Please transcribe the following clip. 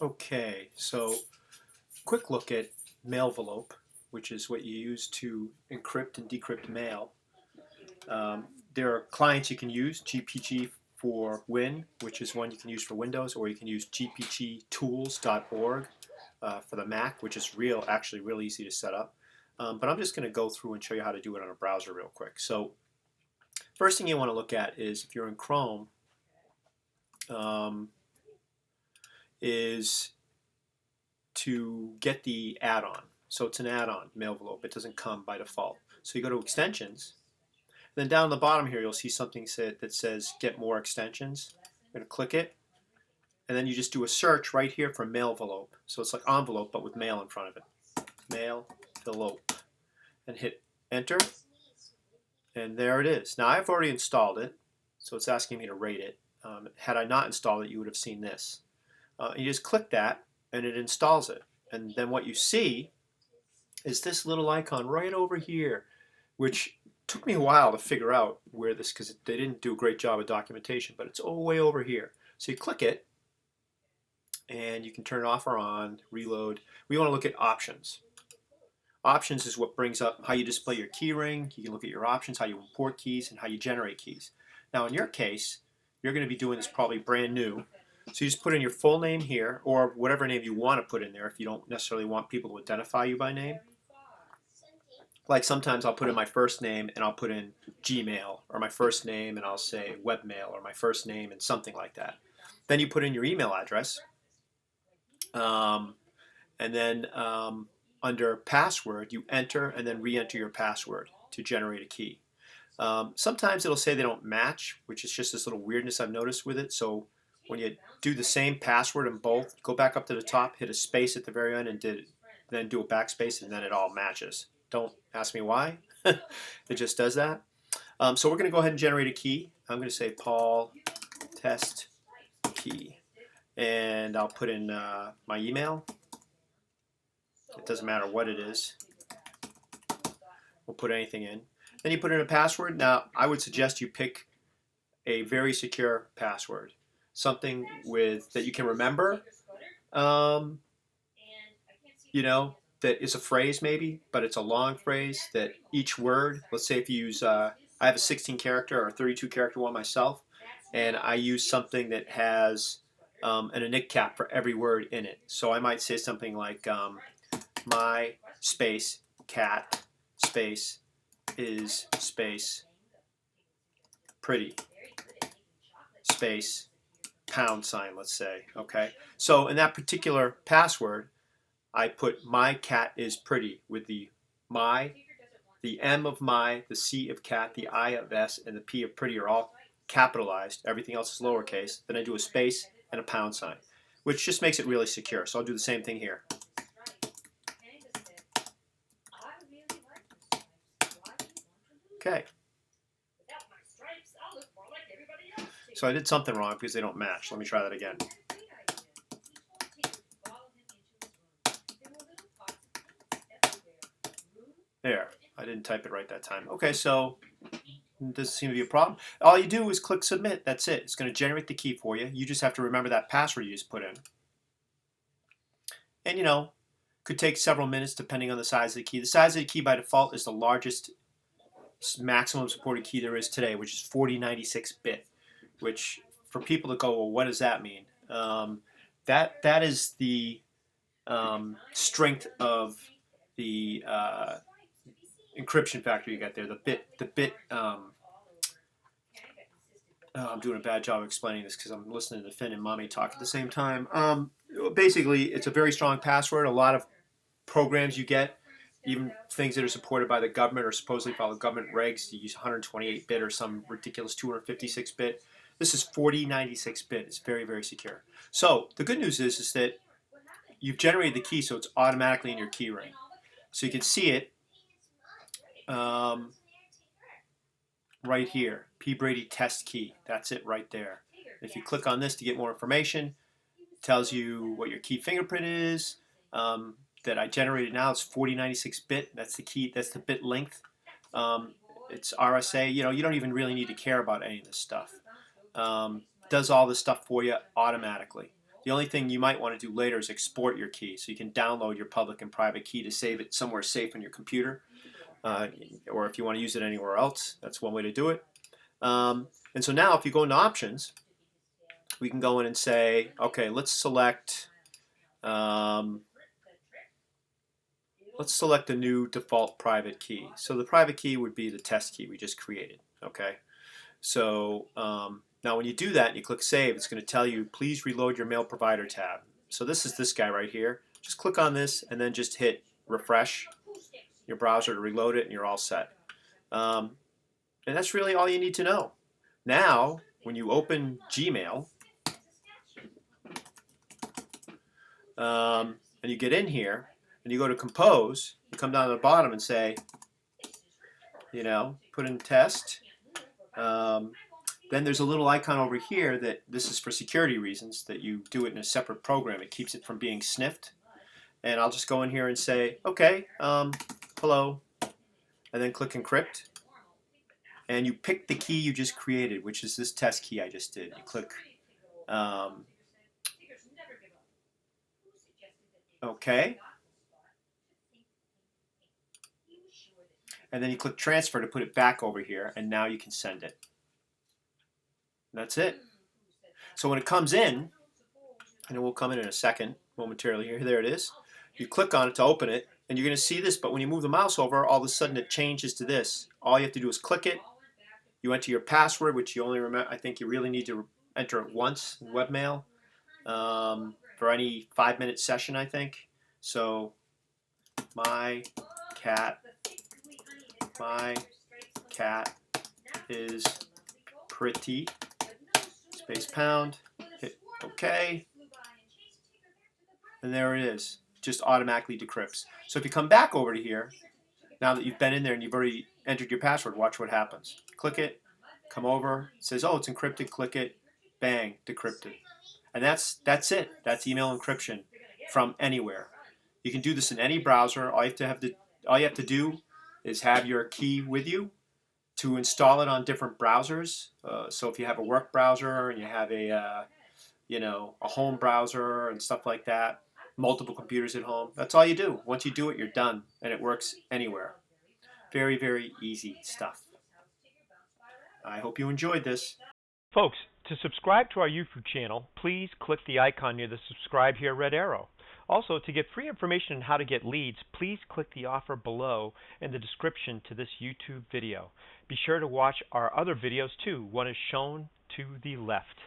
Okay, so quick look at Mailvelope, which is what you use to encrypt and decrypt mail. There are clients you can use, GPG for Win, which is one you can use for Windows, or you can use gpgtools.org for the Mac, which is actually real easy to set up. But I'm just going to go through and show you how to do it on a browser real quick. So first thing you want to look at is if you're in Chrome, is to get the add-on. So it's an add-on, Mailvelope. It doesn't come by default. So you go to extensions. Then down the bottom here, you'll see something that says get more extensions. I'm going to click it. And then you just do a search right here for Mailvelope. So it's like envelope, but with mail in front of it. Mailvelope. And hit enter. And there it is. Now I've already installed it. So it's asking me to rate it. Had I not installed it, you would have seen this. You just click that and it installs it. And then what you see is this little icon right over here, which took me a while to figure out where this, because they didn't do a great job of documentation, but it's way over here. So you click it and you can turn it off or on, reload. We want to look at options. Options is what brings up how you display your key ring. You can look at your options, how you import keys, and how you generate keys. Now in your case, you're going to be doing this probably brand new. So you just put in your full name here, or whatever name you want to put in there if you don't necessarily want people to identify you by name. Like sometimes I'll put in my first name and I'll put in Gmail, or my first name and I'll say webmail, or my first name and something like that. Then you put in your email address. And then under password, you enter and then re-enter your password to generate a key. Sometimes it'll say they don't match, which is just this little weirdness I've noticed with it. So when you do the same password in both, go back up to the top, hit a space at the very end, and then do a backspace, and then it all matches. Don't ask me why. It just does that. So we're going to go ahead and generate a key. I'm going to say Paul test key. And I'll put in my email. It doesn't matter what it is. We'll put anything in. Then you put in a password. Now, I would suggest you pick a very secure password. Something that you can remember. That is a phrase maybe, but it's a long phrase that each word, let's say if you use, I have a 16 character or a 32 character one myself, and I use something that has an init cap for every word in it. So I might say something like my space cat space is space pretty space pound sign, let's say. Okay, so in that particular password, I put my cat is pretty with the M of my, the C of cat, the I of S, and the P of pretty are all capitalized. Everything else is lowercase. Then I do a space and a pound sign, which just makes it really secure. So I'll do the same thing here. Okay. So I did something wrong because they don't match. Let me try that again. There, I didn't type it right that time. Okay, so it doesn't seem to be a problem. All you do is click submit. That's it. It's going to generate the key for you. You just have to remember that password you just put in. And could take several minutes depending on the size of the key. The size of the key by default is the largest maximum supported key there is today, which is 4096-bit, which for people to go, well, what does that mean? That is the strength of the encryption factor you got there. The bit. I'm doing a bad job explaining this because I'm listening to Finn and Mommy talk at the same time. Basically, it's a very strong password. A lot of programs you get, even things that are supported by the government or supposedly follow government regs, you use 128-bit or some ridiculous 256-bit. This is 4096-bit. It's very, very secure. So the good news is that you've generated the key, so it's automatically in your key ring. So you can see it right here, P. Brady test key. That's it right there. If you click on this to get more information, it tells you what your key fingerprint is. That I generated now is 4096-bit. That's the key. That's the bit length. It's RSA. You don't even really need to care about any of this stuff. Does all this stuff for you automatically. The only thing you might want to do later is export your key. So you can download your public and private key to save it somewhere safe on your computer. Or if you want to use it anywhere else, that's one way to do it. And so now if you go into options, we can go in and say, okay, let's select a new default private key. So the private key would be the test key we just created. Okay. So now when you do that and you click Save, it's going to tell you, please reload your mail provider tab. So this is this guy right here. Just click on this and then just hit refresh your browser to reload it and you're all set. And that's really all you need to know. Now, when you open Gmail and you get in here and you go to Compose, you come down to the bottom and say, put in test. Then there's a little icon over here that this is for security reasons, that you do it in a separate program. It keeps it from being sniffed. And I'll just go in here and say, okay, hello, and then click Encrypt. And you pick the key you just created, which is this test key I just did. You click OK. And then you click Transfer to put it back over here, and now you can send it. That's it. So when it comes in, and it will come in a second, momentarily here, there it is. You click on it to open it, and you're going to see this, but when you move the mouse over, all of a sudden it changes to this. All you have to do is click it. You enter your password, which you only remember, I think you really need to enter it once in webmail for any 5-minute session, I think. So my cat is pretty, space pound, hit OK, and there it is. Just automatically decrypts. So if you come back over to here, now that you've been in there and you've already entered your password, watch what happens. Click it, come over, it says, oh, it's encrypted, click it, bang, decrypted. And that's it. That's email encryption from anywhere. You can do this in any browser. All you have to do is have your key with you to install it on different browsers. So if you have a work browser and you have a home browser and stuff like that, multiple computers at home, that's all you do. Once you do it, you're done, and it works anywhere. Very, very easy stuff. I hope you enjoyed this. Folks, to subscribe to our YouTube channel, please click the icon near the subscribe here red arrow. Also, to get free information on how to get leads, please click the offer below in the description to this YouTube video. Be sure to watch our other videos too. One is shown to the left.